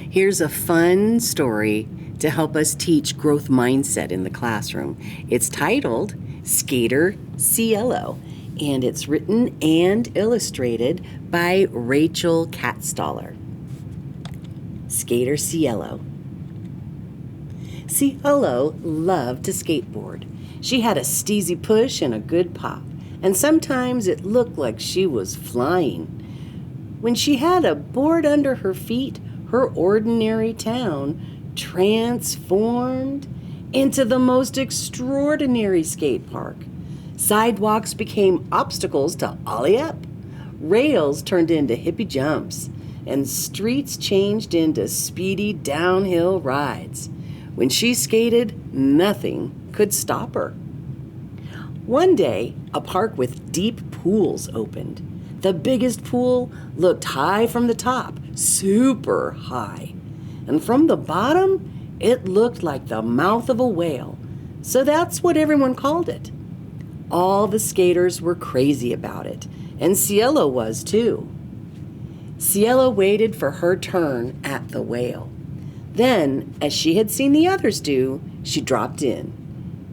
Here's a fun story to help us teach growth mindset in the classroom. It's titled Skater Cielo, and it's written and illustrated by Rachel Katstaller. Skater Cielo. Cielo loved to skateboard. She had a steezy push and a good pop, and sometimes it looked like she was flying. When she had a board under her feet, her ordinary town transformed into the most extraordinary skate park. Sidewalks became obstacles to ollie up, rails turned into hippie jumps, and streets changed into speedy downhill rides. When she skated, nothing could stop her. One day, a park with deep pools opened. The biggest pool looked high from the top, super high. And from the bottom, it looked like the mouth of a whale. So that's what everyone called it. All the skaters were crazy about it, and Cielo was too. Cielo waited for her turn at the whale. Then, as she had seen the others do, she dropped in.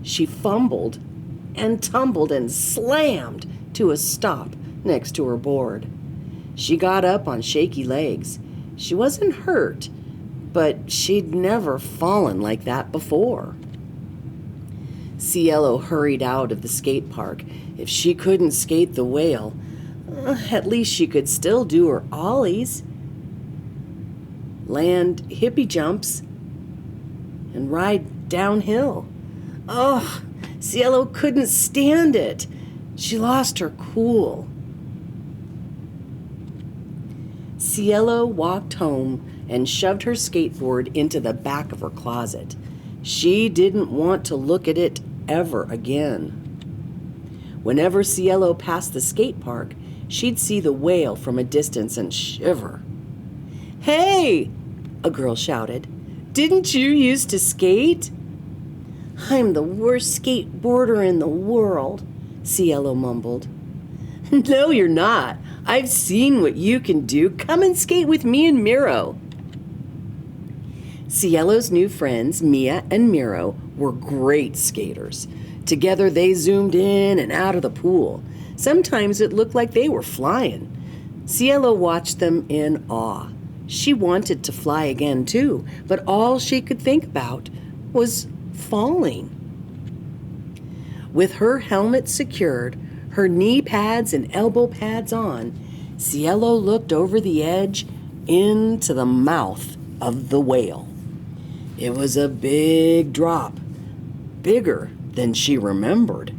She fumbled and tumbled and slammed to a stop next to her board. She got up on shaky legs. She wasn't hurt, but she'd never fallen like that before. Cielo hurried out of the skate park. If she couldn't skate the whale, at least she could still do her ollies, land hippie jumps, and ride downhill. Oh, Cielo couldn't stand it. She lost her cool. Cielo walked home and shoved her skateboard into the back of her closet. She didn't want to look at it ever again. Whenever Cielo passed the skate park, she'd see the whale from a distance and shiver. "Hey!" a girl shouted. "Didn't you used to skate?" "I'm the worst skateboarder in the world," Cielo mumbled. "No, you're not. I've seen what you can do. Come and skate with me and Miro." Cielo's new friends, Mia and Miro, were great skaters. Together they zoomed in and out of the pool. Sometimes it looked like they were flying. Cielo watched them in awe. She wanted to fly again too, but all she could think about was falling. With her helmet secured, her knee pads and elbow pads on, Cielo looked over the edge into the mouth of the whale. It was a big drop, bigger than she remembered.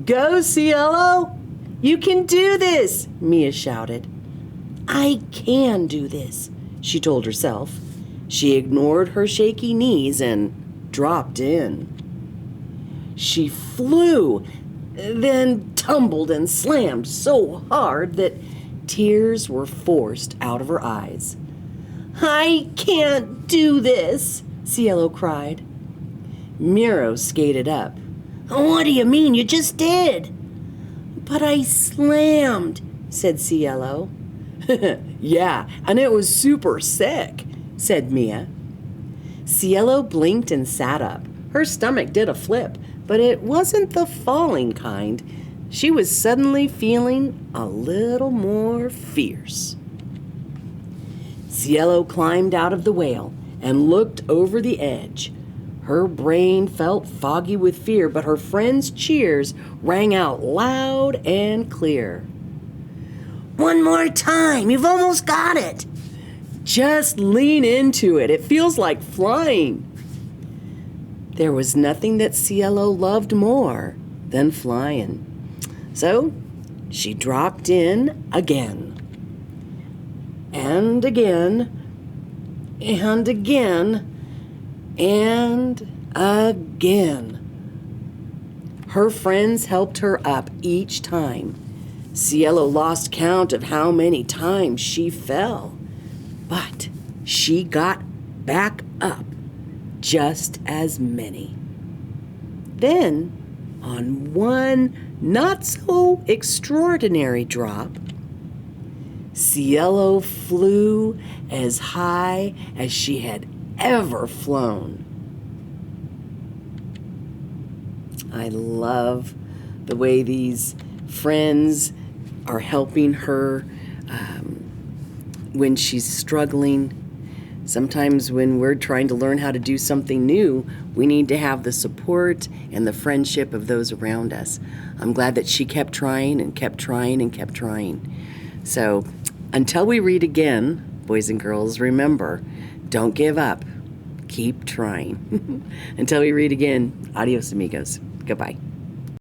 "Go, Cielo! You can do this!" Mia shouted. "I can do this," she told herself. She ignored her shaky knees and dropped in. She flew, then tumbled and slammed so hard that tears were forced out of her eyes. "I can't do this," Cielo cried. Miro skated up. "What do you mean? You just did." "But I slammed," said Cielo. "Yeah, and it was super sick," said Mia. Cielo blinked and sat up. Her stomach did a flip, but it wasn't the falling kind. She was suddenly feeling a little more fierce. Cielo climbed out of the whale and looked over the edge. Her brain felt foggy with fear, but her friends' cheers rang out loud and clear. "One more time, you've almost got it." "Just lean into it. It feels like flying." There was nothing that Cielo loved more than flying. So she dropped in again. And again. And again. And again. Her friends helped her up each time. Cielo lost count of how many times she fell. But she got back up just as many. Then, on one not so extraordinary drop, Cielo flew as high as she had ever flown. I love the way these friends are helping her when she's struggling. Sometimes when we're trying to learn how to do something new, we need to have the support and the friendship of those around us. I'm glad that she kept trying and kept trying and kept trying. So until we read again, boys and girls, remember, don't give up. Keep trying. Until we read again, adios amigos. Goodbye.